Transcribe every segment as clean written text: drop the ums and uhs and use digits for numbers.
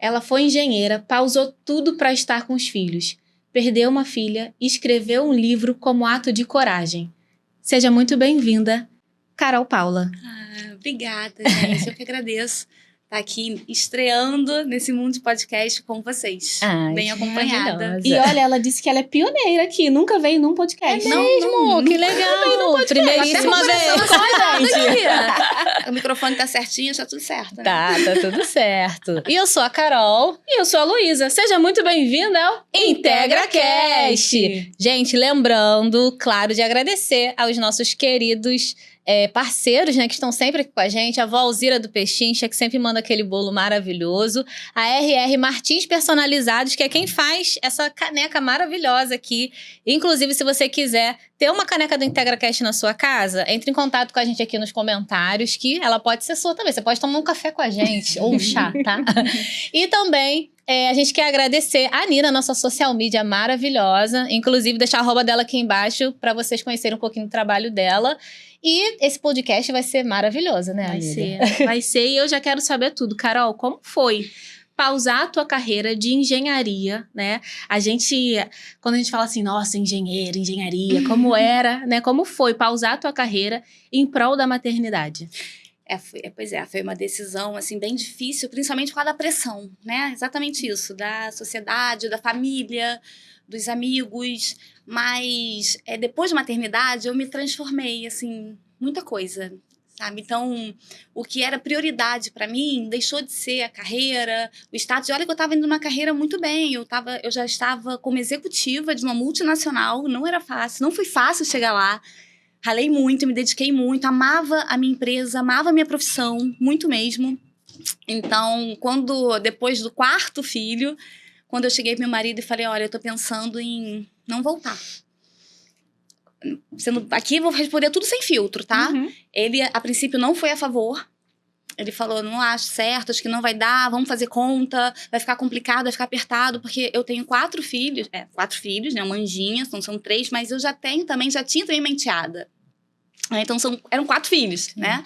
Ela foi engenheira, pausou tudo para estar com os filhos. Perdeu uma filha e escreveu um livro como ato de coragem. Seja muito bem-vinda, Carol Paula. Obrigada, gente. Eu que agradeço estar aqui estreando nesse mundo de podcast com vocês. Bem acompanhada. E olha, ela disse que ela é pioneira aqui, nunca veio num podcast. É mesmo? Que legal! Primeiríssima vez com a gente. O microfone tá certinho, tá tudo certo, né? Tá tudo certo. E eu sou a Carol. E eu sou a Luísa. Seja muito bem-vinda ao IntegraCast. Gente, lembrando, claro, de agradecer aos nossos queridos parceiros, né, que estão sempre aqui com a gente, a vó Alzira do Pechincha, que sempre manda aquele bolo maravilhoso, a RR Martins Personalizados, que é quem faz essa caneca maravilhosa aqui. Inclusive, se você quiser ter uma caneca do IntegraCast na sua casa, entre em contato com a gente aqui nos comentários, que ela pode ser sua também. Você pode tomar um café com a gente, ou um chá, tá? E também a gente quer agradecer a Nina, nossa social media maravilhosa. Inclusive, deixar a arroba dela aqui embaixo para vocês conhecerem um pouquinho do trabalho dela. E esse podcast vai ser maravilhoso, né, amiga? Vai ser. E eu já quero saber tudo. Carol, como foi pausar a tua carreira de engenharia, né? Quando a gente fala assim, nossa, engenharia, como era, né? Como foi pausar a tua carreira em prol da maternidade? Foi uma decisão, assim, bem difícil, principalmente por causa da pressão, né? Exatamente isso, da sociedade, da família, dos amigos, mas depois da maternidade eu me transformei, assim, muita coisa, sabe? Então, o que era prioridade para mim deixou de ser a carreira, o status. Olha que eu estava indo numa carreira muito bem, eu já estava como executiva de uma multinacional, não era fácil, não foi fácil chegar lá. Ralei muito, me dediquei muito, amava a minha empresa, amava a minha profissão, muito mesmo. Então, depois do 4º filho, quando eu cheguei pro meu marido e falei, olha, eu tô pensando em não voltar. Aqui eu vou responder tudo sem filtro, tá? Uhum. Ele, a princípio, não foi a favor. Ele falou, não acho certo, acho que não vai dar, vamos fazer conta, vai ficar complicado, vai ficar apertado, porque eu tenho 4 filhos, 4 filhos, né, uma anjinha, então são 3, mas eu já tinha também uma enteada. Então eram 4 filhos, né?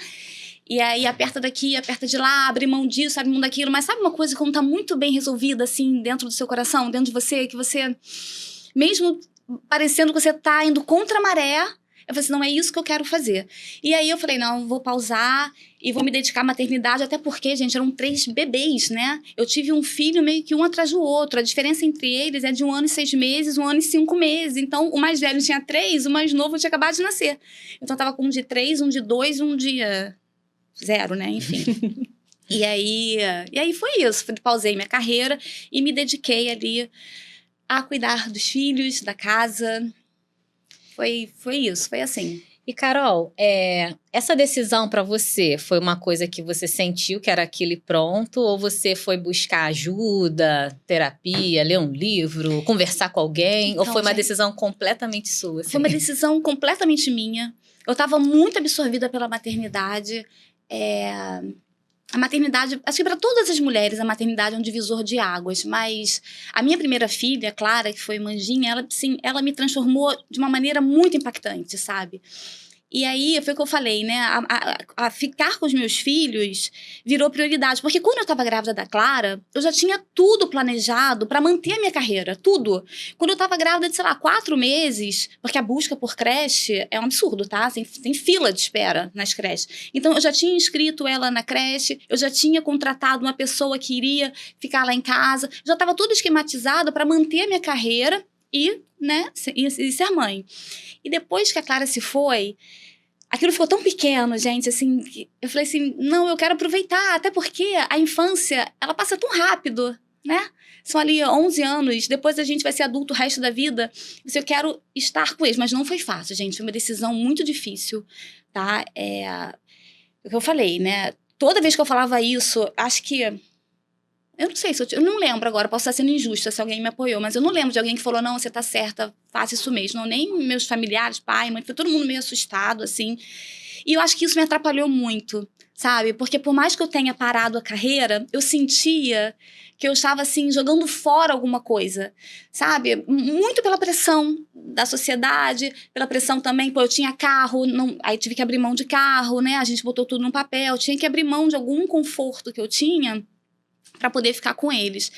E aí aperta daqui, aperta de lá, abre mão disso, abre mão daquilo, mas sabe uma coisa quando tá muito bem resolvida, assim, dentro do seu coração, dentro de você, que você, mesmo parecendo que você tá indo contra a maré, eu falei assim, não é isso que eu quero fazer. E aí eu falei, não, vou pausar e vou me dedicar à maternidade, até porque, gente, eram 3 bebês, né? Eu tive um filho meio que um atrás do outro. A diferença entre eles é de 1 ano e 6 meses, 1 ano e 5 meses. Então, o mais velho tinha 3, o mais novo tinha acabado de nascer. Então, eu tava com um de 3, um de 2, um de 0, né? Enfim. E aí foi isso. Pausei minha carreira e me dediquei ali a cuidar dos filhos, da casa. Foi isso, foi assim. E, Carol, essa decisão para você foi uma coisa que você sentiu que era aquilo e pronto? Ou você foi buscar ajuda, terapia, ler um livro, conversar com alguém? Então, ou foi uma decisão completamente sua? Assim? Foi uma decisão completamente minha. Eu estava muito absorvida pela maternidade. A maternidade, acho que para todas as mulheres, a maternidade é um divisor de águas, mas a minha primeira filha, Clara, que foi Manjinha, ela me transformou de uma maneira muito impactante, sabe? E aí, foi o que eu falei, né? A ficar com os meus filhos virou prioridade. Porque quando eu estava grávida da Clara, eu já tinha tudo planejado para manter a minha carreira, tudo. Quando eu estava grávida de, 4 meses, porque a busca por creche é um absurdo, tá? Tem fila de espera nas creches. Então, eu já tinha inscrito ela na creche, eu já tinha contratado uma pessoa que iria ficar lá em casa, já estava tudo esquematizado para manter a minha carreira e ser mãe. E depois que a Clara se foi, aquilo ficou tão pequeno, gente, assim, que eu falei assim, não, eu quero aproveitar, até porque a infância, ela passa tão rápido, né? São ali 11 anos, depois a gente vai ser adulto o resto da vida, eu quero estar com eles, mas não foi fácil, gente, foi uma decisão muito difícil, tá? O que eu falei, né? Toda vez que eu falava isso, acho que eu não sei, eu não lembro agora, posso estar sendo injusta se alguém me apoiou, mas eu não lembro de alguém que falou, não, você tá certa, faça isso mesmo. Não, nem meus familiares, pai, mãe, foi todo mundo meio assustado, assim. E eu acho que isso me atrapalhou muito, sabe? Porque por mais que eu tenha parado a carreira, eu sentia que eu estava, assim, jogando fora alguma coisa, sabe? Muito pela pressão da sociedade, pela pressão também, eu tinha carro, aí tive que abrir mão de carro, né? A gente botou tudo no papel, tinha que abrir mão de algum conforto que eu tinha para poder ficar com eles.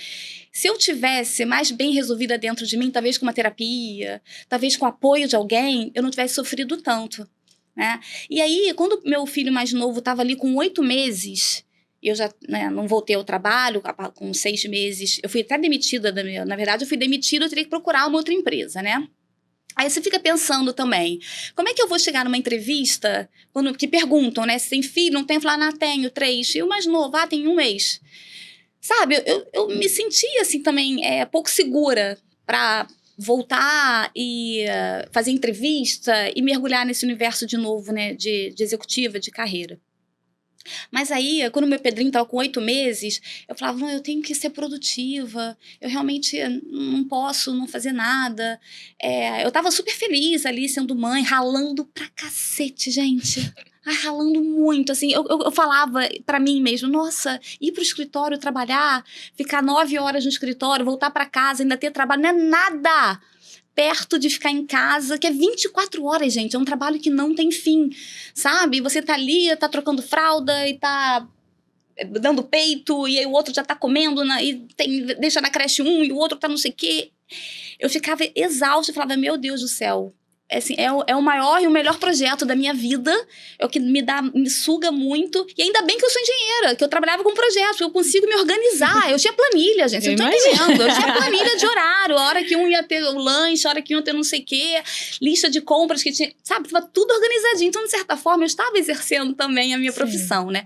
Se eu tivesse mais bem resolvida dentro de mim, talvez com uma terapia, talvez com o apoio de alguém, eu não tivesse sofrido tanto, né? E aí, quando meu filho mais novo estava ali com 8 meses, eu já, né, não voltei ao trabalho, com 6 meses, eu fui até demitida, na verdade eu fui demitida, eu teria que procurar uma outra empresa, né? Aí você fica pensando também, como é que eu vou chegar numa entrevista, que perguntam, né, se tem filho, não tem, falar, tenho 3, e o mais novo, tem 1 mês. Sabe, eu me sentia assim também pouco segura para voltar e fazer entrevista e mergulhar nesse universo de novo, né, de executiva, de carreira. Mas aí, quando meu Pedrinho estava com 8 meses, eu falava, não, eu tenho que ser produtiva, eu realmente não posso não fazer nada. Eu estava super feliz ali, sendo mãe, ralando pra cacete, gente. Ralando muito, assim, eu falava pra mim mesmo, nossa, ir pro escritório trabalhar, ficar 9 horas no escritório, voltar pra casa, ainda ter trabalho, não é nada perto de ficar em casa, que é 24 horas, gente, é um trabalho que não tem fim, sabe? Você tá ali, tá trocando fralda e tá dando peito, e aí o outro já tá comendo, deixa na creche um, e o outro tá não sei o quê. Eu ficava exausta, eu falava, meu Deus do céu, assim, é o maior e o melhor projeto da minha vida, é o que me suga muito, e ainda bem que eu sou engenheira, que eu trabalhava com projetos, eu consigo me organizar, eu tinha planilha, gente, eu não tô entendendo, eu tinha planilha de horário, a hora que um ia ter o lanche, a hora que um ia ter não sei o quê, lista de compras que tinha, sabe, tava tudo organizadinho, então de certa forma eu estava exercendo também a minha profissão, né,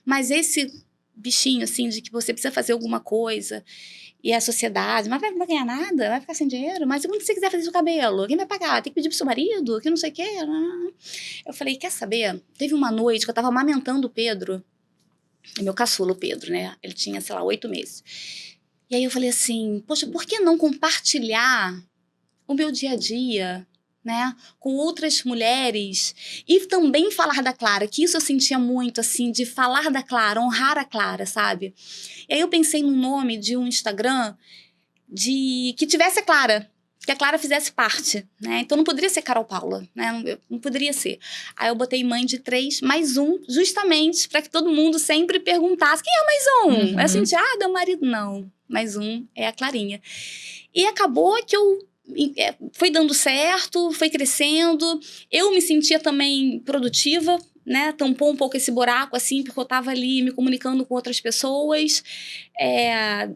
mas esse bichinho, assim, de que você precisa fazer alguma coisa, e a sociedade, mas vai ganhar nada? Vai ficar sem dinheiro? Mas quando você quiser fazer seu cabelo, quem vai pagar? Tem que pedir pro seu marido? Que não sei o quê. Eu falei, quer saber? Teve uma noite que eu tava amamentando o Pedro, meu caçula, o Pedro, né? Ele tinha, sei lá, 8 meses. E aí eu falei assim, poxa, por que não compartilhar o meu dia a dia, né, com outras mulheres e também falar da Clara, que isso eu sentia muito, assim, de falar da Clara, honrar a Clara, sabe? E aí eu pensei num nome de um Instagram que tivesse a Clara, que a Clara fizesse parte, né? Então não poderia ser Carol Paula, né? Não poderia ser. Aí eu botei mãe de 3, mais um, justamente para que todo mundo sempre perguntasse, quem é mais um? Uhum. É assim, o marido? Não, mais um é a Clarinha. E acabou que foi dando certo, foi crescendo, eu me sentia também produtiva, né, tampou um pouco esse buraco, assim, porque eu estava ali me comunicando com outras pessoas.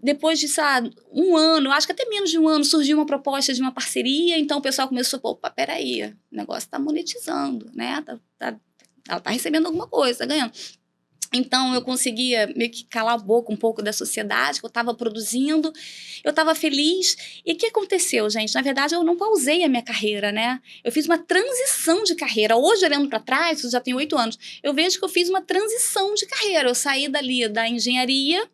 Depois de, sabe, 1 ano, acho que até menos de 1 ano, surgiu uma proposta de uma parceria, então o pessoal começou, opa, peraí, o negócio está monetizando, né, ela está recebendo alguma coisa, está ganhando. Então, eu conseguia meio que calar a boca um pouco da sociedade, que eu estava produzindo, eu estava feliz. E o que aconteceu, gente? Na verdade, eu não pausei a minha carreira, né? Eu fiz uma transição de carreira. Hoje, olhando para trás, eu já tenho 8 anos, eu vejo que eu fiz uma transição de carreira. Eu saí dali da engenharia,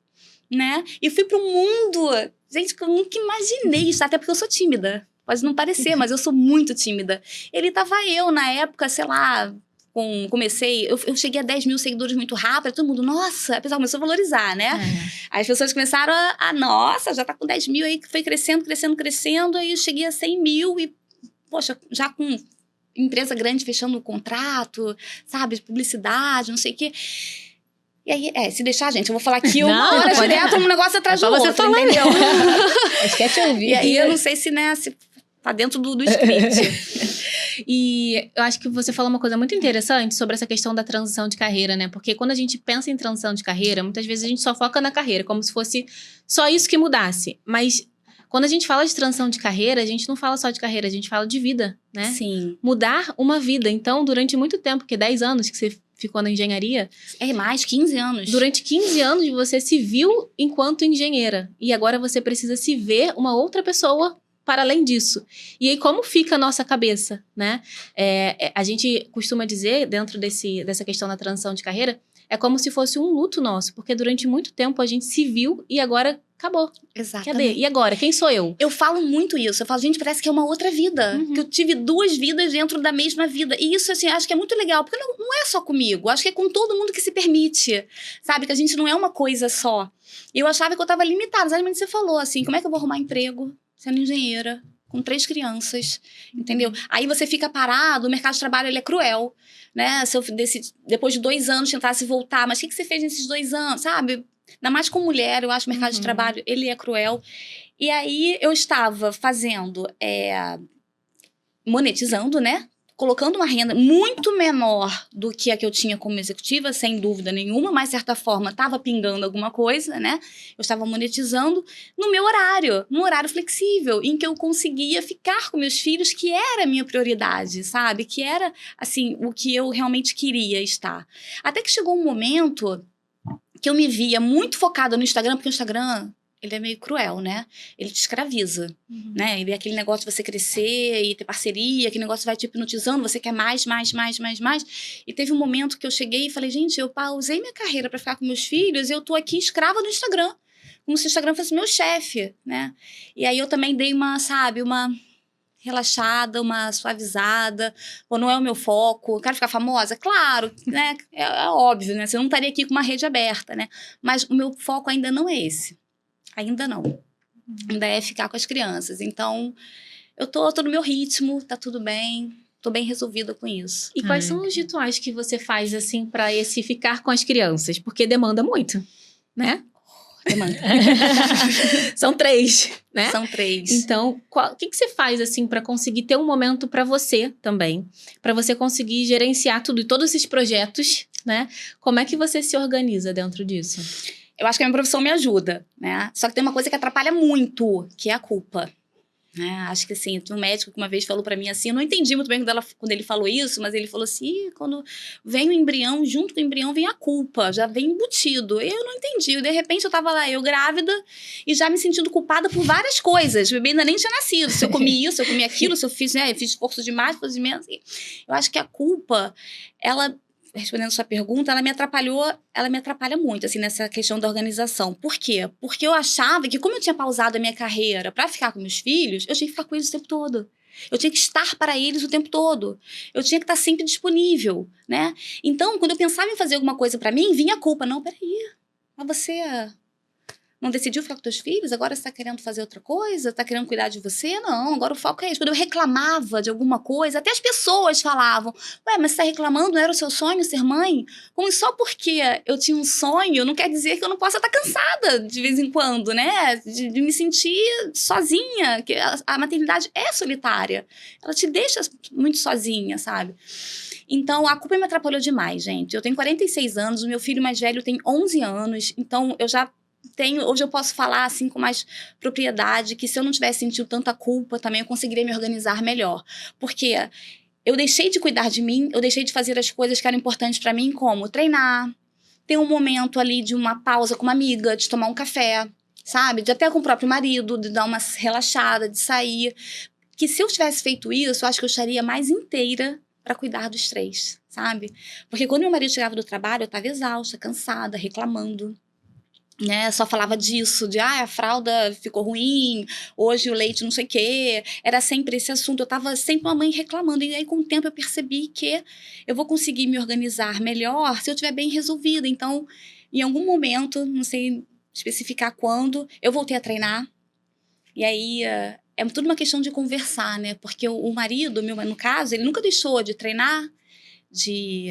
né? E fui para um mundo, gente, que eu nunca imaginei isso, até porque eu sou tímida. Pode não parecer, mas eu sou muito tímida. Ele estava eu, na época, sei lá... eu cheguei a 10 mil seguidores muito rápido, todo mundo, nossa, a pessoa começou a valorizar, né? Aí as pessoas começaram nossa, já tá com 10 mil, aí foi crescendo, aí eu cheguei a 100 mil e, poxa, já com empresa grande fechando o contrato, sabe, publicidade, não sei o quê. E aí, se deixar, gente, eu vou falar aqui 1 hora direto, um negócio atrás do outro, entendeu? Acho que é te ouvir. E aí, eu não sei se, né, se tá dentro do script. E eu acho que você falou uma coisa muito interessante sobre essa questão da transição de carreira, né? Porque quando a gente pensa em transição de carreira, muitas vezes a gente só foca na carreira, como se fosse só isso que mudasse. Mas quando a gente fala de transição de carreira, a gente não fala só de carreira, a gente fala de vida, né? Sim. Mudar uma vida. Então, durante muito tempo, que 10 anos que você ficou na engenharia... mais, 15 anos. Durante 15 anos, você se viu enquanto engenheira. E agora você precisa se ver uma outra pessoa para além disso. E aí, como fica a nossa cabeça, né? A gente costuma dizer, dentro dessa questão da transição de carreira, é como se fosse um luto nosso, porque durante muito tempo a gente se viu e agora acabou. Exatamente. Cadê? E agora? Quem sou eu? Eu falo muito isso. Eu falo, gente, parece que é uma outra vida. Que eu tive 2 vidas dentro da mesma vida. E isso, assim, acho que é muito legal. Porque não é só comigo. Acho que é com todo mundo que se permite. Sabe? Que a gente não é uma coisa só. E eu achava que eu estava limitada. Exatamente, você falou, assim, como é que eu vou arrumar emprego sendo engenheira, com 3 crianças, entendeu? Aí você fica parado, o mercado de trabalho, ele é cruel, né? Se eu depois de 2 anos tentasse voltar, mas o que você fez nesses 2 anos, sabe? Ainda mais com mulher, eu acho que o mercado de trabalho, ele é cruel. E aí, eu estava monetizando, né? Colocando uma renda muito menor do que a que eu tinha como executiva, sem dúvida nenhuma, mas, de certa forma, estava pingando alguma coisa, né? Eu estava monetizando no meu horário, num horário flexível, em que eu conseguia ficar com meus filhos, que era a minha prioridade, sabe? Que era, assim, o que eu realmente queria estar. Até que chegou um momento que eu me via muito focada no Instagram, porque o Instagram, ele é meio cruel, né? Ele te escraviza, né? Ele é aquele negócio de você crescer e ter parceria, aquele negócio vai te hipnotizando, você quer mais. E teve um momento que eu cheguei e falei, gente, eu pausei minha carreira para ficar com meus filhos e eu tô aqui escrava do Instagram, como se o Instagram fosse meu chefe, né? E aí eu também dei uma relaxada, uma suavizada, ou não é o meu foco, quero ficar famosa? Claro, né? É óbvio, né? Você não estaria aqui com uma rede aberta, né? Mas o meu foco ainda não é esse. Ainda não. Ainda é ficar com as crianças. Então, eu tô no meu ritmo, tá tudo bem, tô bem resolvida com isso. E quais são os rituais que você faz, assim, pra esse ficar com as crianças? Porque demanda muito, né? Demanda. São 3, né? São 3. Então, o que você faz, assim, pra conseguir ter um momento pra você também? Pra você conseguir gerenciar tudo e todos esses projetos, né? Como é que você se organiza dentro disso? Eu acho que a minha profissão me ajuda, né? Só que tem uma coisa que atrapalha muito, que é a culpa. Né? Acho que assim, um médico que uma vez falou pra mim assim, eu não entendi muito bem quando ele falou isso, mas ele falou assim, quando vem o embrião, junto com o embrião vem a culpa, já vem embutido. Eu não entendi, de repente eu tava lá, eu grávida, e já me sentindo culpada por várias coisas, o bebê ainda nem tinha nascido, se eu comi isso, se eu comi aquilo, se eu fiz, né, eu fiz esforço demais, esforço de menos. Eu acho que a culpa, ela... Respondendo a sua pergunta, ela me atrapalha muito, assim, nessa questão da organização. Por quê? Porque eu achava que, como eu tinha pausado a minha carreira para ficar com meus filhos, eu tinha que ficar com eles o tempo todo. Eu tinha que estar para eles o tempo todo. Eu tinha que estar sempre disponível, né? Então, quando eu pensava em fazer alguma coisa para mim, vinha a culpa. Não, peraí, mas você não decidiu ficar com teus filhos? Agora você tá querendo fazer outra coisa? Tá querendo cuidar de você? Não, agora o foco é isso. Quando eu reclamava de alguma coisa, até as pessoas falavam, ué, mas você tá reclamando, não era o seu sonho ser mãe? Como só porque eu tinha um sonho, não quer dizer que eu não possa estar cansada de vez em quando, né? De me sentir sozinha, que a maternidade é solitária. Ela te deixa muito sozinha, sabe? Então, a culpa me atrapalhou demais, gente. Eu tenho 46 anos, o meu filho mais velho tem 11 anos, então eu já hoje eu posso falar assim com mais propriedade que se eu não tivesse sentido tanta culpa também eu conseguiria me organizar melhor, porque eu deixei de cuidar de mim, eu deixei de fazer as coisas que eram importantes para mim, como treinar, ter um momento ali de uma pausa com uma amiga, de tomar um café, sabe, de até com o próprio marido, de dar uma relaxada, de sair, que se eu tivesse feito isso, eu acho que eu estaria mais inteira para cuidar dos 3, sabe, porque quando meu marido chegava do trabalho, eu estava exausta, cansada, reclamando, né, só falava disso, de a fralda ficou ruim, hoje o leite não sei o quê, era sempre esse assunto, eu tava sempre uma mãe reclamando, e aí com o tempo eu percebi que eu vou conseguir me organizar melhor se eu estiver bem resolvida, então em algum momento, não sei especificar quando, eu voltei a treinar, e aí é tudo uma questão de conversar, né, porque o marido, no caso, ele nunca deixou de treinar, de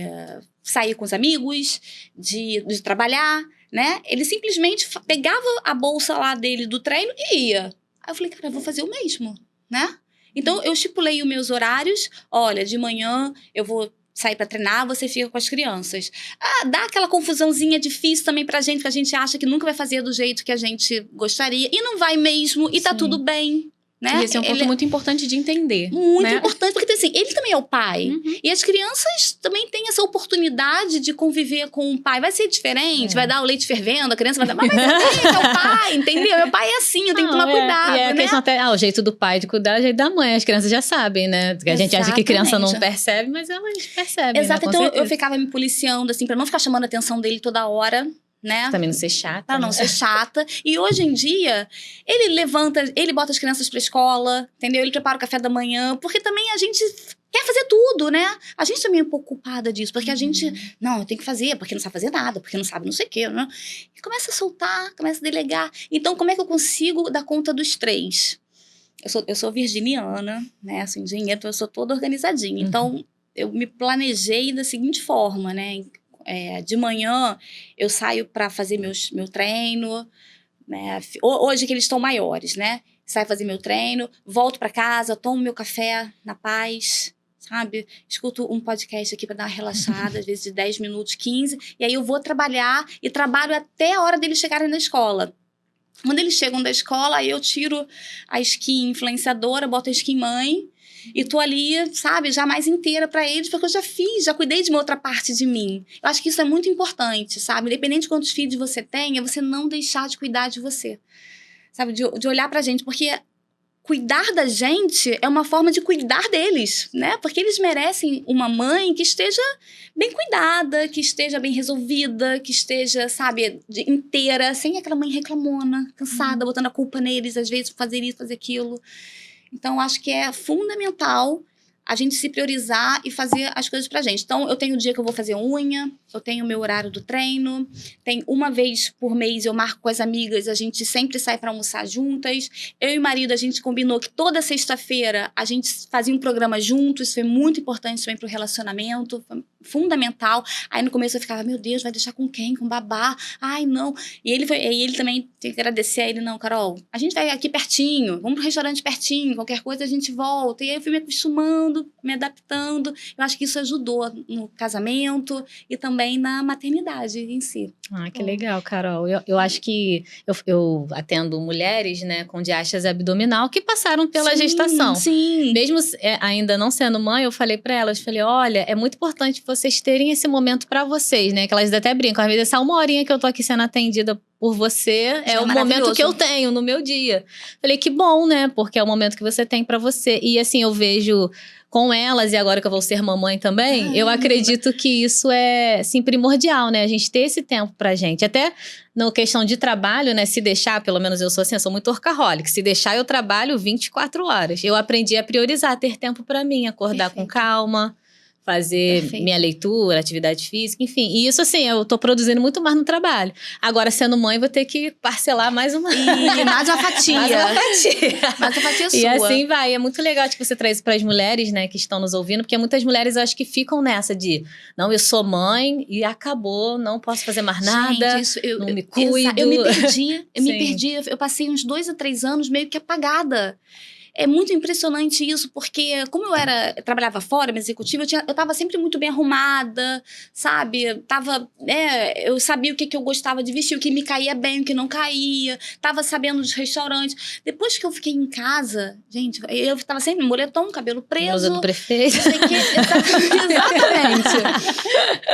sair com os amigos, de trabalhar, né? Ele simplesmente pegava a bolsa lá dele do treino e ia. Aí eu falei, cara, eu vou fazer o mesmo, né? Então, eu estipulei os meus horários. Olha, de manhã eu vou sair para treinar, você fica com as crianças. Dá aquela confusãozinha difícil também pra gente, que a gente acha que nunca vai fazer do jeito que a gente gostaria. E não vai mesmo, e tá tudo bem. Né? E esse é um ponto muito importante de entender. Muito importante, porque assim, ele também é o pai. E as crianças também têm essa oportunidade de conviver com o pai. Vai ser diferente, vai dar o leite fervendo, a criança vai dar... Mas é o pai, entendeu? Meu pai é assim, eu tenho que tomar cuidado, e a né? questão até, o jeito do pai de cuidar é o jeito da mãe. As crianças já sabem, né? A gente acha que criança não percebe, mas elas percebem. Exato, né? então eu ficava me policiando, assim, pra não ficar chamando a atenção dele toda hora. Né? Também não ser chata. Pra não ser chata. E hoje em dia, ele levanta, ele bota as crianças pra escola, entendeu? Ele prepara o café da manhã, porque também a gente quer fazer tudo, né? A gente também é um pouco culpada disso, porque a gente, não, eu tenho que fazer, porque não sabe fazer nada, porque não sabe não sei o quê, né? E começa a soltar, começa a delegar. Então, como é que eu consigo dar conta dos 3? Eu sou virginiana, né? Assim, engenheiro, então eu sou toda organizadinha. Então, eu me planejei da seguinte forma, né? de manhã eu saio para fazer meu treino, né? Hoje que eles estão maiores, né? Saio fazer meu treino, volto para casa, tomo meu café na paz, sabe? Escuto um podcast aqui para dar uma relaxada, às vezes de 10 minutos, 15, e aí eu vou trabalhar e trabalho até a hora deles chegarem na escola. Quando eles chegam da escola, aí eu tiro a skin influenciadora, boto a skin mãe e tô ali, sabe, já mais inteira pra eles, porque eu já cuidei de uma outra parte de mim. Eu acho que isso é muito importante, sabe? Independente de quantos filhos você tenha, você não deixar de cuidar de você, sabe? De olhar pra gente, porque cuidar da gente é uma forma de cuidar deles, né? Porque eles merecem uma mãe que esteja bem cuidada, que esteja bem resolvida, que esteja, sabe, inteira, sem aquela mãe reclamona, cansada, botando a culpa neles, às vezes, fazer isso, fazer aquilo. Então, acho que é fundamental a gente se priorizar e fazer as coisas pra gente. Então, eu tenho o dia que eu vou fazer unha, eu tenho o meu horário do treino, tem uma vez por mês eu marco com as amigas, a gente sempre sai pra almoçar juntas. Eu e o marido, a gente combinou que toda sexta-feira a gente fazia um programa juntos, isso foi muito importante também pro relacionamento, foi fundamental. Aí no começo eu ficava, meu Deus, vai deixar com quem? Com babá? Ai, não. E ele também, tem que agradecer a ele, não, Carol, a gente vai aqui pertinho, vamos pro restaurante pertinho, qualquer coisa a gente volta. E aí eu fui me acostumando, me adaptando. Eu acho que isso ajudou no casamento e também na maternidade em si. Ah, que legal, Carol. Eu acho que eu atendo mulheres, né, com diástase abdominal que passaram pela gestação. Sim. Mesmo ainda não sendo mãe, eu falei pra elas, olha, é muito importante vocês terem esse momento pra vocês, né? Que elas até brincam, às vezes essa uma horinha que eu tô aqui sendo atendida por você é o momento que eu tenho no meu dia. Falei, que bom, né? Porque é o momento que você tem pra você. E assim, eu vejo com elas, e agora que eu vou ser mamãe também, eu acredito que isso é, assim, primordial, né? A gente ter esse tempo pra gente. Até na questão de trabalho, né? Se deixar, pelo menos eu sou assim, eu sou muito workaholic. Se deixar, eu trabalho 24 horas. Eu aprendi a priorizar, ter tempo pra mim, acordar com calma, fazer minha leitura, atividade física, enfim. E isso, assim, eu tô produzindo muito mais no trabalho. Agora, sendo mãe, vou ter que parcelar mais uma... E mais uma fatia. Mais uma fatia. Mais uma fatia sua. E assim vai. É muito legal que você traz para as mulheres, né, que estão nos ouvindo, porque muitas mulheres, eu acho que ficam nessa de, não, eu sou mãe e acabou, não posso fazer mais nada, gente, não me cuido. Eu me perdi. Eu passei uns 2 a 3 anos meio que apagada. É muito impressionante isso, porque como eu trabalhava fora, minha executiva, eu tava sempre muito bem arrumada, sabe? Eu sabia o que eu gostava de vestir, o que me caía bem, o que não caía, tava sabendo dos restaurantes. Depois que eu fiquei em casa, gente, eu tava sempre moletom, cabelo preso. Blusa do prefeito. Não sei o que, exatamente.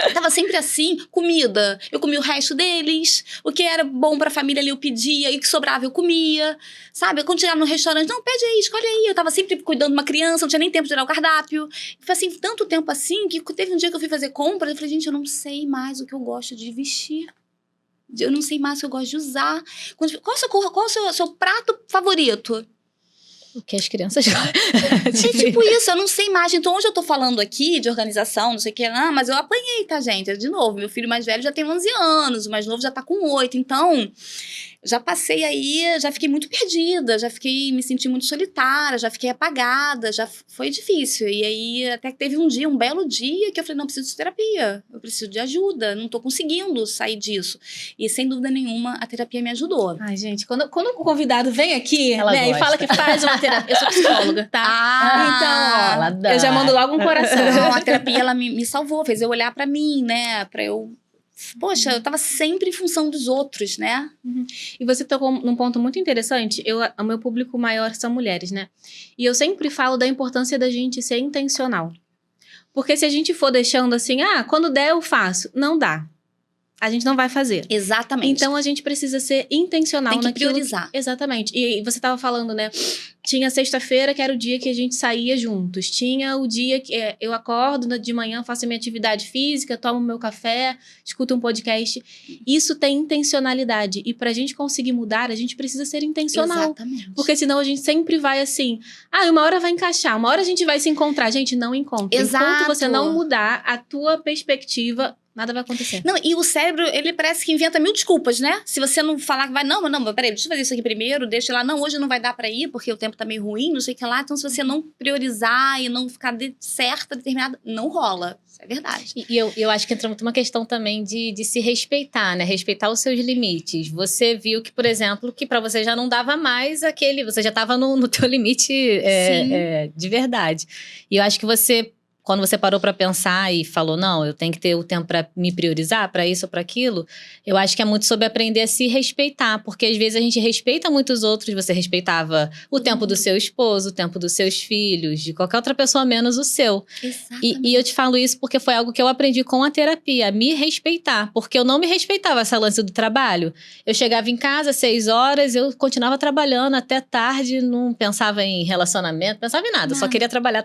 Eu tava sempre assim, comida. Eu comia o resto deles, o que era bom pra família ali eu pedia, e o que sobrava eu comia, sabe? Quando chegava no restaurante, não, pede aí, escolhe aí. Eu tava sempre cuidando de uma criança, não tinha nem tempo de tirar o cardápio. Foi assim, tanto tempo assim, que teve um dia que eu fui fazer compras, eu falei, gente, eu não sei mais o que eu gosto de vestir. Eu não sei mais o que eu gosto de usar. Qual o seu prato favorito? O que as crianças gostam. É tipo isso, eu não sei mais. Então, hoje eu tô falando aqui de organização, não sei o que lá, mas eu apanhei, tá, gente? De novo, meu filho mais velho já tem 11 anos, o mais novo já tá com 8. Então, já passei aí, já fiquei muito perdida, me senti muito solitária, já fiquei apagada, já foi difícil. E aí, até que teve um belo dia, que eu falei, não, eu preciso de terapia, eu preciso de ajuda, não tô conseguindo sair disso. E, sem dúvida nenhuma, a terapia me ajudou. Ai, gente, quando o convidado vem aqui, né, e fala que faz uma terapia, eu sou psicóloga, tá? Então, ó, eu já mando logo um coração. Não, a terapia, ela me salvou, fez eu olhar pra mim, né, pra eu... Poxa, eu tava sempre em função dos outros, né? Uhum. E você tocou num ponto muito interessante. O meu público maior são mulheres, né? E eu sempre falo da importância da gente ser intencional. Porque se a gente for deixando assim, quando der eu faço. Não dá. A gente não vai fazer. Exatamente. Então, a gente precisa ser intencional naquilo. Tem que priorizar. Exatamente. E você estava falando, né? Tinha sexta-feira, que era o dia que a gente saía juntos. Tinha o dia que eu acordo de manhã, faço a minha atividade física, tomo meu café, escuto um podcast. Isso tem intencionalidade. E pra gente conseguir mudar, a gente precisa ser intencional. Exatamente. Porque senão a gente sempre vai assim... uma hora vai encaixar, uma hora a gente vai se encontrar. Gente, não encontra. Exato. Enquanto você não mudar a tua perspectiva... Nada vai acontecer. Não, e o cérebro, ele parece que inventa 1000 desculpas, né? Se você não falar que vai, não, peraí, deixa eu fazer isso aqui primeiro, deixa lá, não, hoje não vai dar pra ir, porque tempo tá meio ruim, não sei o que lá. Então, se você não priorizar e não ficar certa, determinada, não rola. Isso é verdade. E eu acho que entra muito uma questão também de se respeitar, né? Respeitar os seus limites. Você viu que, por exemplo, que pra você já não dava mais aquele... Você já tava no teu limite de verdade. E eu acho que você... Quando você parou pra pensar e falou, não, eu tenho que ter o tempo pra me priorizar, pra isso ou pra aquilo, eu acho que é muito sobre aprender a se respeitar, porque às vezes a gente respeita muitos outros, você respeitava o tempo do seu esposo, o tempo dos seus filhos, de qualquer outra pessoa menos o seu. Exatamente. E eu te falo isso porque foi algo que eu aprendi com a terapia, a me respeitar, porque eu não me respeitava essa lance do trabalho. Eu chegava em casa às 6 horas, eu continuava trabalhando até tarde, não pensava em relacionamento, pensava em nada, só queria trabalhar.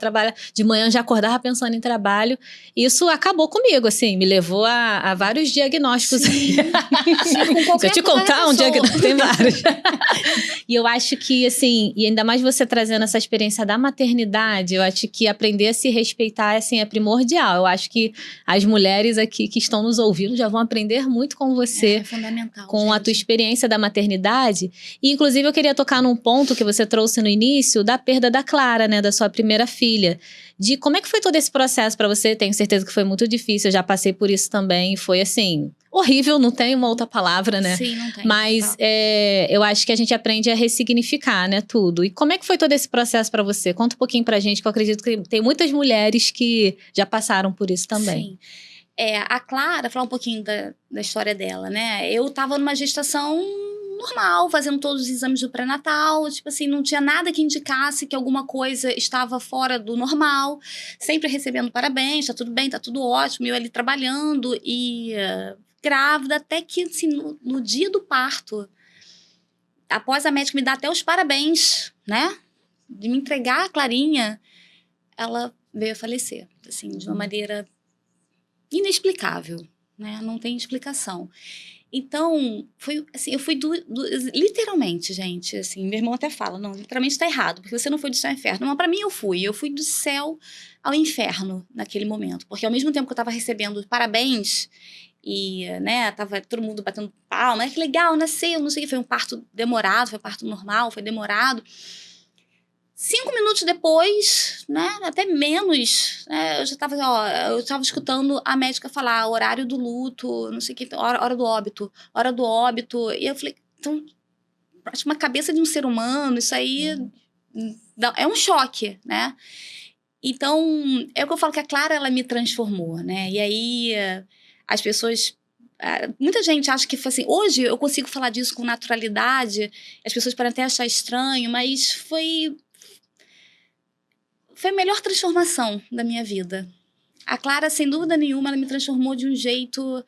De manhã já acordava pensando em trabalho. Isso acabou comigo, assim, me levou a vários diagnósticos. Sim. Sim, com Se eu te contar um diagnóstico, tem vários. E eu acho que, assim, e ainda mais você trazendo essa experiência da maternidade, eu acho que aprender a se respeitar, assim, é primordial. Eu acho que as mulheres aqui que estão nos ouvindo já vão aprender muito com você. É fundamental, Com a tua experiência da maternidade. E, inclusive, eu queria tocar num ponto que você trouxe no início, da perda da Clara, né, da sua primeira filha. De como é que foi todo esse processo pra você? Tenho certeza que foi muito difícil, eu já passei por isso também. Foi, assim, horrível, não tem uma outra palavra, né? Sim, não tem. Mas eu acho que a gente aprende a ressignificar, né, tudo. E como é que foi todo esse processo pra você? Conta um pouquinho pra gente, que eu acredito que tem muitas mulheres que já passaram por isso também. Sim. A Clara, falar um pouquinho da história dela, né? Eu tava numa gestação normal, fazendo todos os exames do pré-natal, tipo assim, não tinha nada que indicasse que alguma coisa estava fora do normal, sempre recebendo parabéns, tá tudo bem, tá tudo ótimo, eu ali trabalhando e grávida, até que assim, no dia do parto, após a médica me dar até os parabéns, né, de me entregar a Clarinha, ela veio a falecer, assim, de uma maneira inexplicável, né, não tem explicação. Então, foi assim, eu fui literalmente, gente, assim, meu irmão até fala, não, literalmente tá errado, porque você não foi do céu ao inferno. Mas pra mim eu fui do céu ao inferno naquele momento, porque ao mesmo tempo que eu tava recebendo parabéns e, né, tava todo mundo batendo palma, que legal, nasceu, não sei o que, foi um parto demorado, foi um parto normal, foi demorado. 5 minutos depois, né, até menos, né, eu tava escutando a médica falar horário do luto, não sei o que, hora do óbito, e eu falei, então, acho que uma cabeça de um ser humano, isso aí é um choque, né, então, é o que eu falo que a Clara, ela me transformou, né, e aí as pessoas... muita gente acha que foi assim, hoje eu consigo falar disso com naturalidade, as pessoas podem até achar estranho, mas foi a melhor transformação da minha vida. A Clara, sem dúvida nenhuma, ela me transformou de um jeito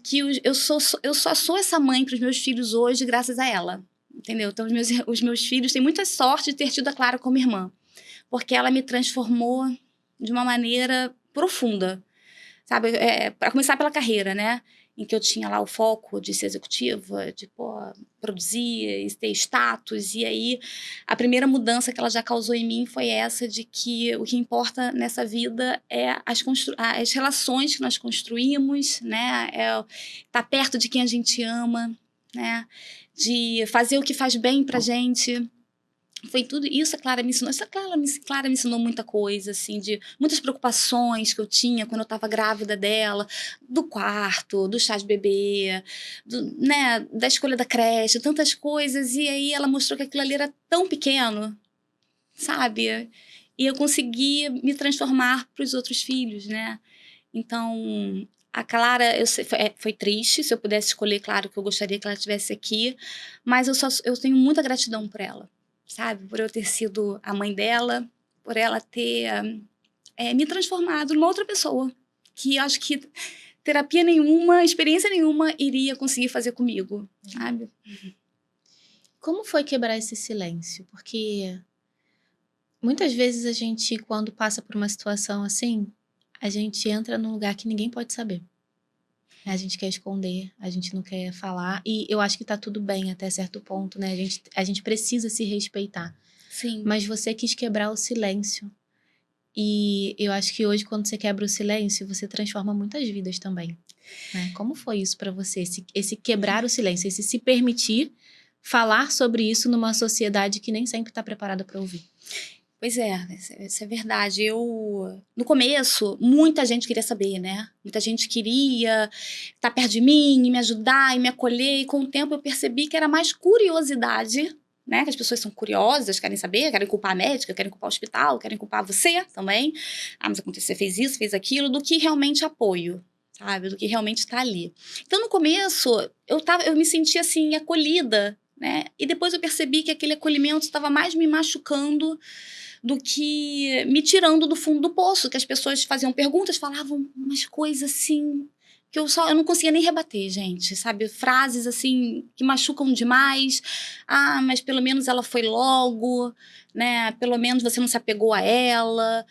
que eu só sou essa mãe para os meus filhos hoje graças a ela, entendeu? Então, os meus filhos têm muita sorte de ter tido a Clara como irmã, porque ela me transformou de uma maneira profunda, sabe? Para começar pela carreira, né? Em que eu tinha lá o foco de ser executiva, de produzir e ter status. E aí, a primeira mudança que ela já causou em mim foi essa de que o que importa nessa vida é as relações que nós construímos, né? Estar perto de quem a gente ama, né? De fazer o que faz bem pra gente. Foi tudo isso a Clara me ensinou. Clara me ensinou muita coisa, assim, de muitas preocupações que eu tinha quando eu estava grávida dela, do quarto, do chá de bebê, né, da escolha da creche, tantas coisas. E aí ela mostrou que aquilo ali era tão pequeno, sabe? E eu consegui me transformar para os outros filhos, né? Então, a Clara, foi triste. Se eu pudesse escolher, claro que eu gostaria que ela estivesse aqui, mas eu tenho muita gratidão por ela. Sabe, por eu ter sido a mãe dela, por ela ter me transformado numa outra pessoa, que acho que terapia nenhuma, experiência nenhuma iria conseguir fazer comigo, sabe? Como foi quebrar esse silêncio? Porque muitas vezes a gente, quando passa por uma situação assim, a gente entra num lugar que ninguém pode saber. A gente quer esconder, a gente não quer falar. E eu acho que tá tudo bem até certo ponto, né? A gente precisa se respeitar. Sim. Mas você quis quebrar o silêncio. E eu acho que hoje, quando você quebra o silêncio, você transforma muitas vidas também. Né? Como foi isso pra você? Esse quebrar o silêncio, esse se permitir falar sobre isso numa sociedade que nem sempre está preparada para ouvir? Pois é, isso é verdade. No começo, muita gente queria saber, né? Muita gente queria estar perto de mim, e me ajudar, e me acolher. E com o tempo eu percebi que era mais curiosidade, né? Que as pessoas são curiosas, querem saber, querem culpar a médica, querem culpar o hospital, querem culpar você também. Ah, mas aconteceu, você fez isso, fez aquilo, do que realmente apoio, sabe? Do que realmente está ali. Então, no começo, eu me sentia assim, acolhida, né? E depois eu percebi que aquele acolhimento estava mais me machucando do que me tirando do fundo do poço, que as pessoas faziam perguntas, falavam umas coisas assim que eu não conseguia nem rebater, gente, sabe? Frases assim que machucam demais. Ah, mas pelo menos ela foi logo, né? Pelo menos você não se apegou a ela.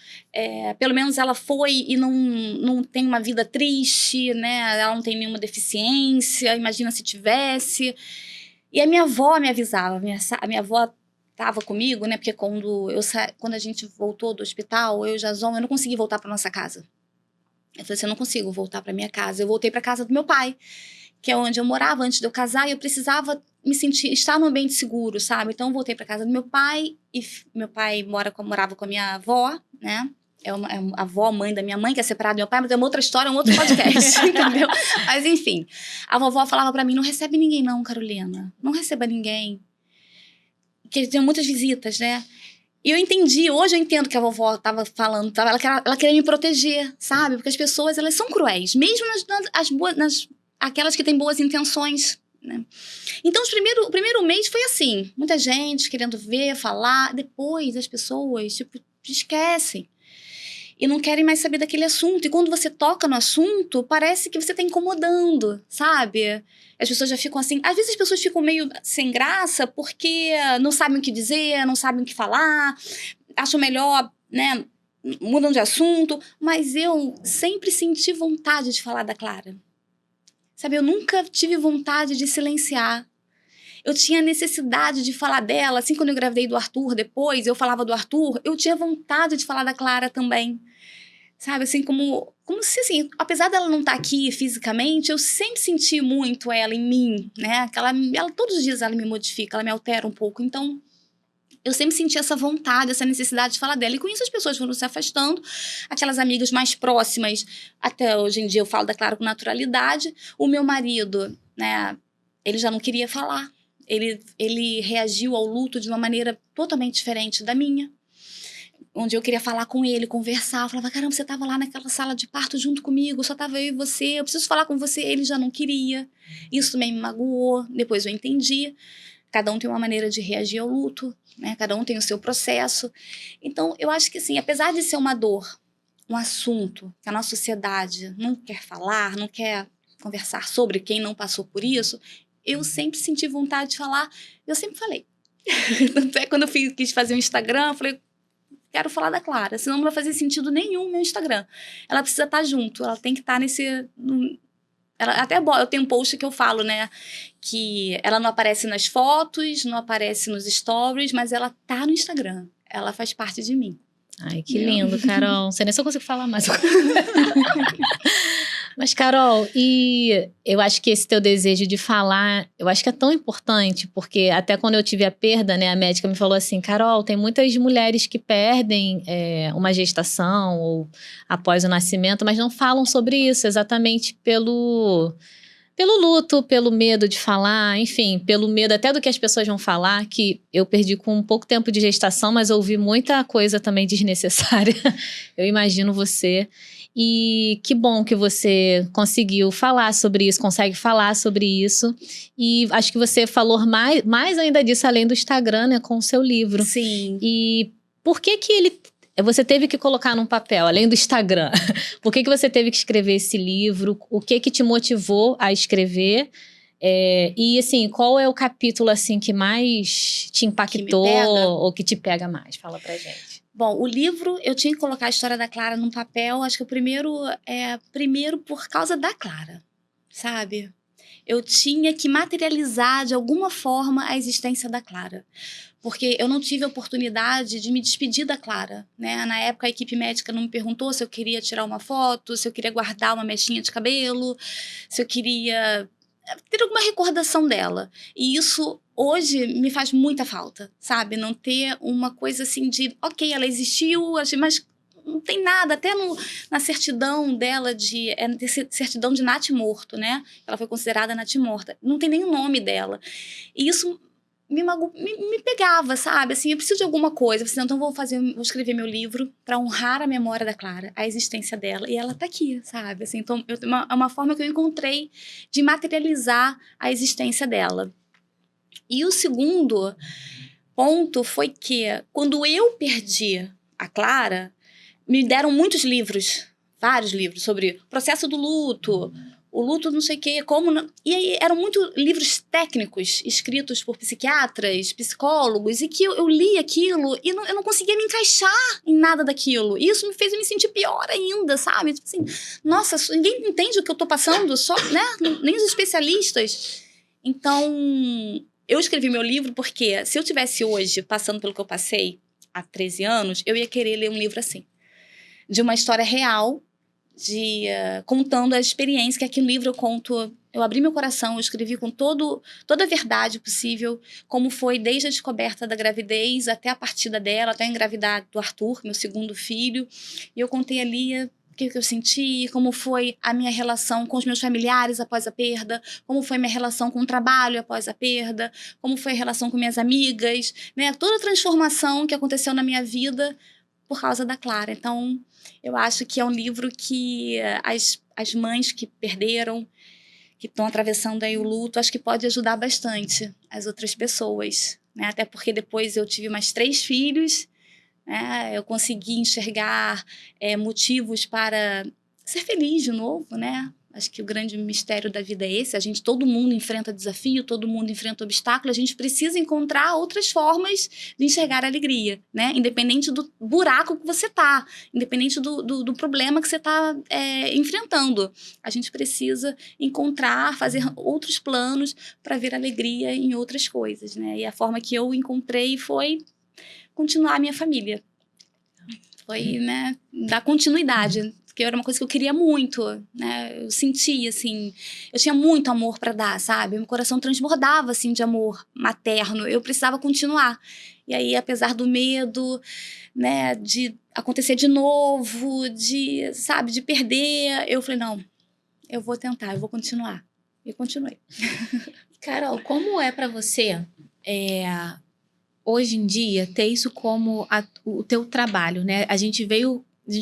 Pelo menos ela foi e não tem uma vida triste, né? Ela não tem nenhuma deficiência. Imagina se tivesse. E a minha avó me avisava. A minha avó estava comigo, né? Porque quando a gente voltou do hospital, eu e o Jason, eu não consegui voltar para nossa casa. Eu falei assim, eu não consigo voltar para minha casa. Eu voltei para casa do meu pai, que é onde eu morava antes de eu casar, e eu precisava estar num ambiente seguro, sabe? Então eu voltei para casa do meu pai, e meu pai morava com a minha avó, né? É a avó, mãe da minha mãe, que é separada do meu pai, mas é uma outra história, um outro podcast, entendeu? Mas enfim, a vovó falava para mim, não recebe ninguém não, Carolina. Não receba ninguém. Porque tinha muitas visitas, né? E eu entendi, hoje eu entendo que a vovó estava falando, ela queria me proteger, sabe? Porque as pessoas, elas são cruéis, mesmo aquelas que têm boas intenções, né? Então, o primeiro mês foi assim, muita gente querendo ver, falar, depois as pessoas, tipo, esquecem. E não querem mais saber daquele assunto. E quando você toca no assunto, parece que você está incomodando, sabe? As pessoas já ficam assim... Às vezes as pessoas ficam meio sem graça porque não sabem o que dizer, não sabem o que falar, acham melhor, né? Mudam de assunto. Mas eu sempre senti vontade de falar da Clara. Sabe? Eu nunca tive vontade de silenciar. Eu tinha necessidade de falar dela. Assim, quando eu engravidei do Arthur, depois eu falava do Arthur, eu tinha vontade de falar da Clara também. Sabe, assim, como se, assim, apesar dela não estar aqui fisicamente, eu sempre senti muito ela em mim, né? Todos os dias ela me modifica, ela me altera um pouco. Então, eu sempre senti essa vontade, essa necessidade de falar dela. E com isso as pessoas foram se afastando. Aquelas amigas mais próximas, até hoje em dia eu falo da Clara com naturalidade. O meu marido, né, ele já não queria falar. Ele reagiu ao luto de uma maneira totalmente diferente da minha. Onde eu queria falar com ele, conversar. Eu falava, caramba, você estava lá naquela sala de parto junto comigo, só estava eu e você, eu preciso falar com você. Ele já não queria. Isso também me magoou. Depois eu entendi. Cada um tem uma maneira de reagir ao luto, né? Cada um tem o seu processo. Então, eu acho que, assim, apesar de ser uma dor, um assunto que a nossa sociedade não quer falar, não quer conversar sobre quem não passou por isso, eu sempre senti vontade de falar. Eu sempre falei. Até quando eu quis fazer um Instagram, eu falei, quero falar da Clara, senão não vai fazer sentido nenhum no meu Instagram. Ela precisa estar junto, ela tem que estar eu tenho um post que eu falo, né, que ela não aparece nas fotos, não aparece nos stories, mas ela tá no Instagram. Ela faz parte de mim. Ai, que lindo, Carol. Não sei nem se eu consigo falar mais. Mas, Carol, e eu acho que esse teu desejo de falar, eu acho que é tão importante, porque até quando eu tive a perda, né, a médica me falou assim, Carol, tem muitas mulheres que perdem uma gestação ou após o nascimento, mas não falam sobre isso, exatamente pelo luto, pelo medo de falar, enfim, pelo medo até do que as pessoas vão falar, que eu perdi com pouco tempo de gestação, mas ouvi muita coisa também desnecessária. Eu imagino você. E que bom que você conseguiu falar sobre isso, consegue falar sobre isso. E acho que você falou mais ainda disso, além do Instagram, né, com o seu livro. Sim. E por que você teve que colocar num papel, além do Instagram? Por que você teve que escrever esse livro? O que te motivou a escrever? E, assim, qual é o capítulo, assim, que mais te impactou ou que te pega mais? Fala pra gente. Bom, o livro, eu tinha que colocar a história da Clara num papel. Acho que o primeiro por causa da Clara, sabe? Eu tinha que materializar, de alguma forma, a existência da Clara. Porque eu não tive a oportunidade de me despedir da Clara, né? Na época, a equipe médica não me perguntou se eu queria tirar uma foto, se eu queria guardar uma mechinha de cabelo, se eu queria... ter alguma recordação dela. E isso hoje me faz muita falta, sabe? Não ter uma coisa assim de, ok, ela existiu, mas não tem nada, até na certidão dela certidão de natimorto, né? Ela foi considerada natimorta. Não tem nem o nome dela. E isso me pegava, sabe? Assim, eu preciso de alguma coisa. Eu falei, então vou escrever meu livro para honrar a memória da Clara, a existência dela. E ela tá aqui, sabe? Assim, então, é uma forma que eu encontrei de materializar a existência dela. E o segundo ponto foi que, quando eu perdi a Clara, me deram muitos livros, vários livros, sobre o processo do luto, o luto não sei o quê, como... Não... E aí eram muitos livros técnicos, escritos por psiquiatras, psicólogos, e que eu li aquilo e eu não conseguia me encaixar em nada daquilo. E isso me fez me sentir pior ainda, sabe? Tipo assim, nossa, ninguém entende o que eu tô passando, só, né? Nem os especialistas. Então, eu escrevi meu livro porque, se eu tivesse hoje passando pelo que eu passei há 13 anos, eu ia querer ler um livro assim, de uma história real, contando a experiência, que aqui no livro eu conto, eu abri meu coração, eu escrevi com toda a verdade possível, como foi desde a descoberta da gravidez, até a partida dela, até a engravidar do Arthur, meu segundo filho, e eu contei ali o que eu senti, como foi a minha relação com os meus familiares após a perda, como foi a minha relação com o trabalho após a perda, como foi a relação com minhas amigas, né? Toda a transformação que aconteceu na minha vida por causa da Clara. Então, eu acho que é um livro que as mães que perderam, que estão atravessando aí o luto, acho que pode ajudar bastante as outras pessoas, né? Até porque depois eu tive mais 3 filhos, né? Eu consegui enxergar motivos para ser feliz de novo, né? Acho que o grande mistério da vida é esse. Todo mundo enfrenta desafio, todo mundo enfrenta obstáculo. A gente precisa encontrar outras formas de enxergar a alegria, né? Independente do buraco que você tá, independente do problema que você tá enfrentando. A gente precisa encontrar, fazer outros planos para ver alegria em outras coisas, né? E a forma que eu encontrei foi continuar a minha família. Foi, né, dar continuidade, que era uma coisa que eu queria muito, né? Eu sentia, assim, eu tinha muito amor para dar, sabe? Meu coração transbordava, assim, de amor materno. Eu precisava continuar. E aí, apesar do medo, né, de acontecer de novo, sabe, de perder, eu falei, não, eu vou tentar, eu vou continuar. E continuei. Carol, como é para você, hoje em dia, ter isso como o teu trabalho, né? A gente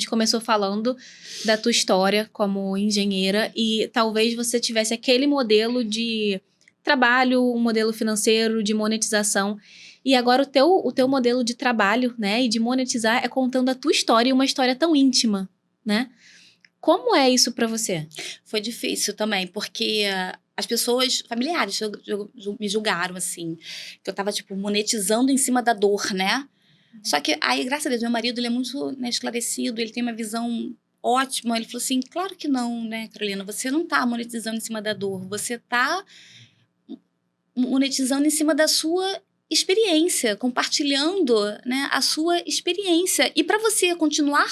começou falando da tua história como engenheira e talvez você tivesse aquele modelo de trabalho, um modelo financeiro, de monetização. E agora o teu modelo de trabalho, né, e de monetizar é contando a tua história e uma história tão íntima, né? Como é isso para você? Foi difícil também, porque as pessoas, familiares, me julgaram, assim, que eu tava, tipo, monetizando em cima da dor, né? Só que aí, graças a Deus, meu marido, ele é muito, né, esclarecido, ele tem uma visão ótima. Ele falou assim, claro que não, né, Carolina? Você não tá monetizando em cima da dor, você tá monetizando em cima da sua experiência, compartilhando, né, a sua experiência. E para você continuar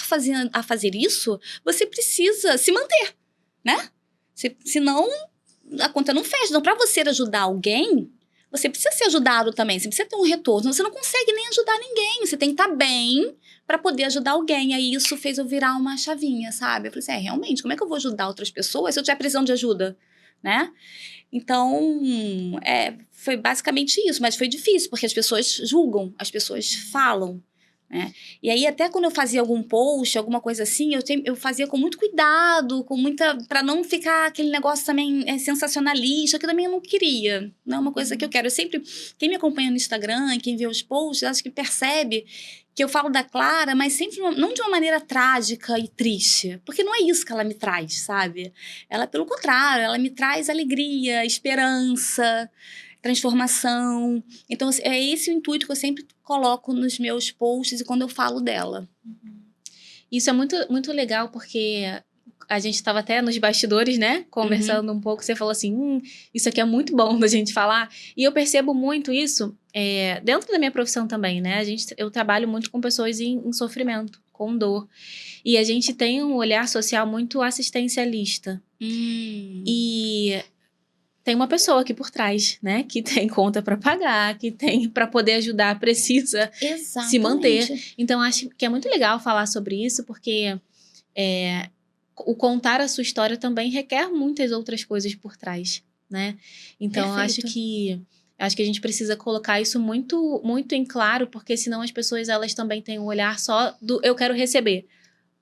a fazer isso, você precisa se manter, né? Senão, a conta não fecha. Então, para você ajudar alguém, você precisa ser ajudado também. Você precisa ter um retorno. Você não consegue nem ajudar ninguém. Você tem que estar bem para poder ajudar alguém. Aí isso fez eu virar uma chavinha, sabe? Eu falei assim, realmente, como é que eu vou ajudar outras pessoas se eu tiver precisando de ajuda, né? Então, foi basicamente isso. Mas foi difícil, porque as pessoas julgam, as pessoas falam, né? E aí, até quando eu fazia algum post, alguma coisa assim, eu fazia com muito cuidado, para não ficar aquele negócio também sensacionalista, que também eu não queria. Não é uma coisa que eu quero. Quem me acompanha no Instagram, quem vê os posts, acho que percebe que eu falo da Clara, mas sempre não de uma maneira trágica e triste, porque não é isso que ela me traz, sabe? Ela, pelo contrário, ela me traz alegria, esperança, transformação. Então, é esse o intuito que eu sempre coloco nos meus posts e quando eu falo dela. Isso é muito, muito legal, porque a gente estava até nos bastidores, né? Conversando um pouco. Você falou assim, isso aqui é muito bom da gente falar. E eu percebo muito isso dentro da minha profissão também, né? Eu trabalho muito com pessoas em sofrimento, com dor. E a gente tem um olhar social muito assistencialista. E tem uma pessoa aqui por trás, né? Que tem conta para pagar, que tem para poder ajudar, precisa se manter. Então, acho que é muito legal falar sobre isso, porque o contar a sua história também requer muitas outras coisas por trás, né? Então, acho que a gente precisa colocar isso muito, muito em claro, porque senão as pessoas, elas também têm um olhar só do eu quero receber.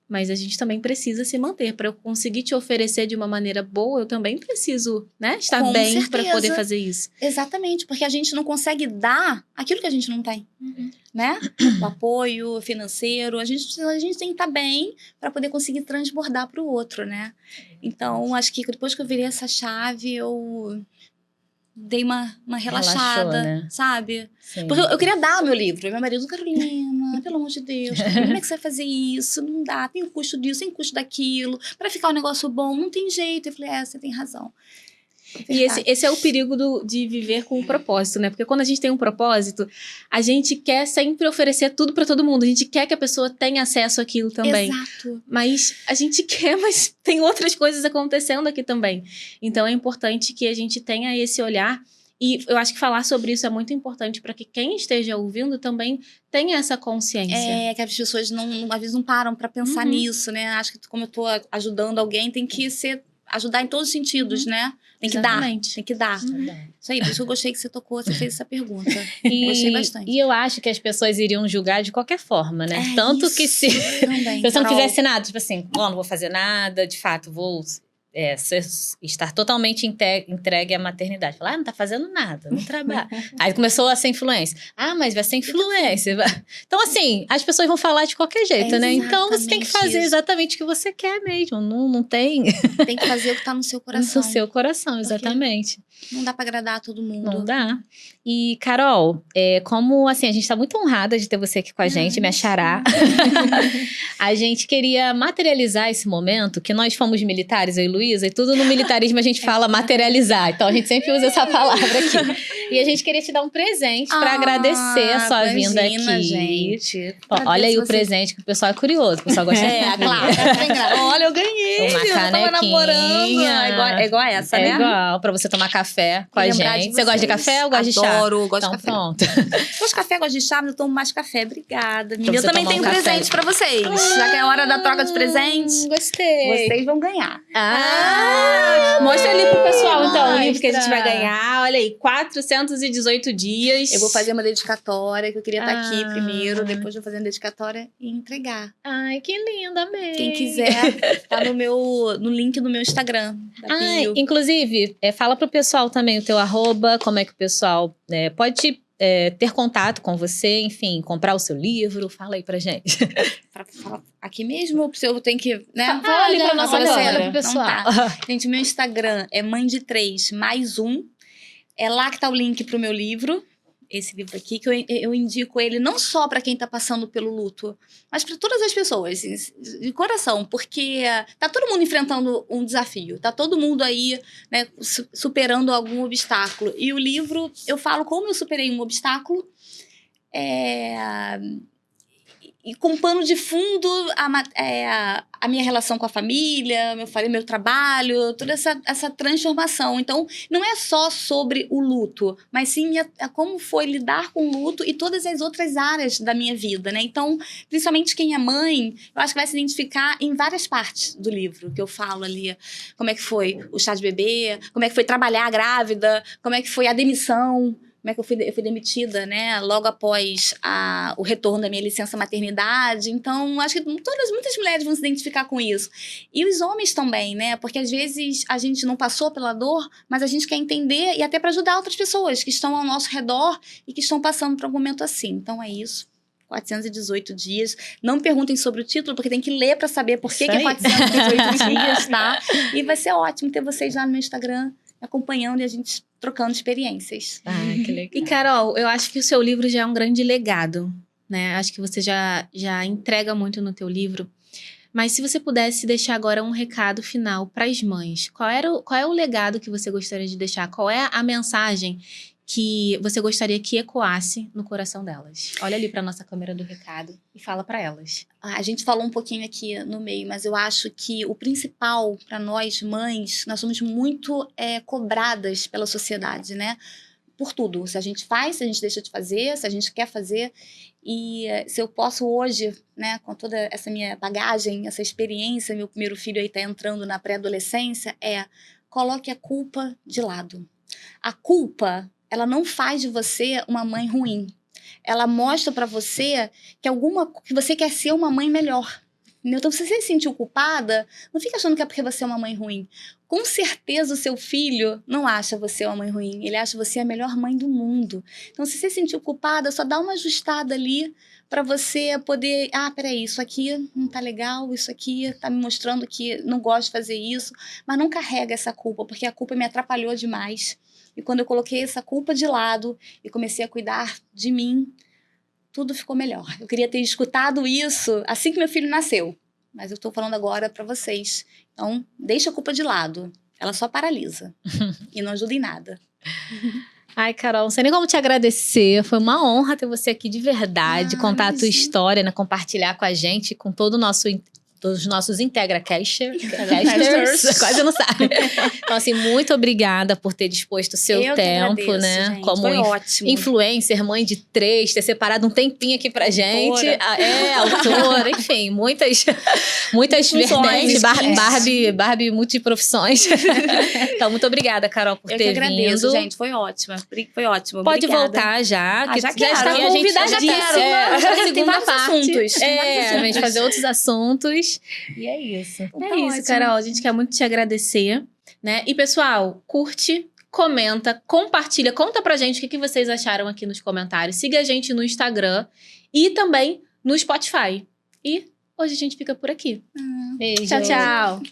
Mas a gente também precisa se manter. Para eu conseguir te oferecer de uma maneira boa, eu também preciso, né, estar Com bem para certeza. poder fazer isso. Exatamente, porque a gente não consegue dar aquilo que a gente não tem, né? O apoio financeiro, a gente tem que estar bem para poder conseguir transbordar para o outro, né? Então, acho que depois que eu virei essa chave, eu dei uma relaxada, Relaxou, né? sabe? Sim. Porque eu queria dar o meu livro. Meu marido, Carolina, pelo amor de Deus, Carolina, como é que você vai fazer isso? Não dá, tem o custo disso, tem o custo daquilo. Para ficar um negócio bom, não tem jeito. Eu falei, você tem razão. E esse é o perigo de viver com um propósito, né? Porque quando a gente tem um propósito, a gente quer sempre oferecer tudo para todo mundo. A gente quer que a pessoa tenha acesso àquilo também. Exato. Mas a gente quer, mas tem outras coisas acontecendo aqui também. Então, é importante que a gente tenha esse olhar. E eu acho que falar sobre isso é muito importante para que quem esteja ouvindo também tenha essa consciência. Que as pessoas às vezes não param para pensar nisso, né? Acho que como eu tô ajudando alguém, tem que ajudar em todos os sentidos, né? Tem que Exatamente. dar, tem que dar. Isso aí, por isso eu gostei que você tocou, você fez essa pergunta. Gostei bastante. E eu acho que as pessoas iriam julgar de qualquer forma, né? Tanto que se também, você não fizesse nada, tipo assim, não vou fazer nada, de fato, vou estar totalmente entregue à maternidade. Falar, não tá fazendo nada, não trabalha. Aí começou a ser influência. Mas vai ser influência. Então, assim, as pessoas vão falar de qualquer jeito, né? Então, você tem que fazer exatamente o que você quer mesmo. Não tem... Tem que fazer o que tá no seu coração. No seu coração, exatamente. Não dá pra agradar a todo mundo. Não dá. E, Carol, como, assim, a gente tá muito honrada de ter você aqui com a gente, minha xará. A gente queria materializar esse momento, que nós fomos militares, eu e Luísa, e tudo no militarismo a gente fala materializar. Então, a gente sempre usa essa palavra aqui. E a gente queria te dar um presente pra agradecer a sua vinda aqui. Gente. Olha aí o presente, que o pessoal é curioso. O pessoal gosta de claro. Olha, eu ganhei. Uma eu tava namorando. É igual essa, né? É igual, pra você tomar café com a gente. Você gosta de café ou gosta de chá? Adoro, gosto então, de café. Pronto. Gosto de café, gosto de chá, mas eu tomo mais café. Obrigada. Então, eu também tenho um presente pra vocês. Já que é a hora da troca de presentes. Gostei. Vocês vão ganhar. Mostra ali pro pessoal, então, o livro que a gente vai ganhar. Olha aí, 418 dias. Eu vou fazer uma dedicatória, que eu queria estar aqui primeiro. Depois eu vou fazer uma dedicatória e entregar. Ai, que linda, amei. Quem quiser, tá no link do meu Instagram. Inclusive, fala pro pessoal também o teu @, como é que o pessoal pode ter contato com você, enfim, comprar o seu livro. Fala aí pra gente. Pra falar aqui mesmo? Ou eu tenho que, né? Fala ali pra nossa galera, pro pessoal. Então, tá. Gente, meu Instagram é mãe de 3 mais 1. É lá que tá o link pro meu livro. Esse livro aqui, que eu indico ele não só para quem tá passando pelo luto, mas para todas as pessoas, de coração, porque tá todo mundo enfrentando um desafio, tá todo mundo aí, né, superando algum obstáculo. E o livro, eu falo como eu superei um obstáculo, e com pano de fundo a minha relação com a família, meu trabalho, toda essa transformação. Então, não é só sobre o luto, mas sim como foi lidar com o luto e todas as outras áreas da minha vida, né? Então, principalmente quem é mãe, eu acho que vai se identificar em várias partes do livro que eu falo ali. Como é que foi o chá de bebê, como é que foi trabalhar grávida, como é que foi a demissão, como é que eu fui demitida, né? Logo após o retorno da minha licença maternidade. Então, acho que muitas mulheres vão se identificar com isso. E os homens também, né? Porque às vezes a gente não passou pela dor, mas a gente quer entender e até para ajudar outras pessoas que estão ao nosso redor e que estão passando por um momento assim. Então, é isso. 418 dias. Não me perguntem sobre o título, porque tem que ler para saber por que é 418 dias, tá? E vai ser ótimo ter vocês lá no meu Instagram acompanhando e a gente trocando experiências. Que legal. E, Carol, eu acho que o seu livro já é um grande legado, né? Acho que você já entrega muito no teu livro. Mas se você pudesse deixar agora um recado final para as mães, qual é o legado que você gostaria de deixar? Qual é a mensagem que você gostaria que ecoasse no coração delas? Olha ali pra nossa câmera do recado e fala pra elas. A gente falou um pouquinho aqui no meio, mas eu acho que o principal para nós mães, nós somos muito cobradas pela sociedade, né? Por tudo. Se a gente faz, se a gente deixa de fazer, se a gente quer fazer. E se eu posso hoje, né, com toda essa minha bagagem, essa experiência, meu primeiro filho aí tá entrando na pré-adolescência, coloque a culpa de lado. A culpa, ela não faz de você uma mãe ruim. Ela mostra para você que você quer ser uma mãe melhor. Então, se você se sentiu culpada, não fica achando que é porque você é uma mãe ruim. Com certeza o seu filho não acha você uma mãe ruim. Ele acha você a melhor mãe do mundo. Então, se você se sentiu culpada, só dá uma ajustada ali para você poder... peraí, isso aqui não tá legal, isso aqui tá me mostrando que não gosto de fazer isso. Mas não carrega essa culpa, porque a culpa me atrapalhou demais. E quando eu coloquei essa culpa de lado e comecei a cuidar de mim, tudo ficou melhor. Eu queria ter escutado isso assim que meu filho nasceu. Mas eu tô falando agora pra vocês. Então, deixa a culpa de lado. Ela só paralisa. E não ajuda em nada. Ai, Carol, não sei nem como te agradecer. Foi uma honra ter você aqui de verdade. Contar a tua história, né? Compartilhar com a gente, com todo o nosso... todos os nossos Casters, quase não sabe. Então, assim, muito obrigada por ter disposto o seu tempo, agradeço, né? gente. Como foi ótimo. influencer, mãe de 3, ter separado um tempinho aqui pra gente. Autora, enfim, muitas vertentes, Barbie multiprofissões. Então, muito obrigada, Carol, por ter agradeço, vindo. gente, foi ótimo. Pode Obrigada. voltar já. Já está quero. a gente Já quero. Tem vários assuntos. A gente fazer outros assuntos. E é isso. É isso, Carol. A gente quer muito te agradecer, né? E, pessoal, curte, comenta, compartilha. Conta pra gente o que vocês acharam aqui nos comentários. Siga a gente no Instagram e também no Spotify. E hoje a gente fica por aqui. Beijo. Tchau, tchau.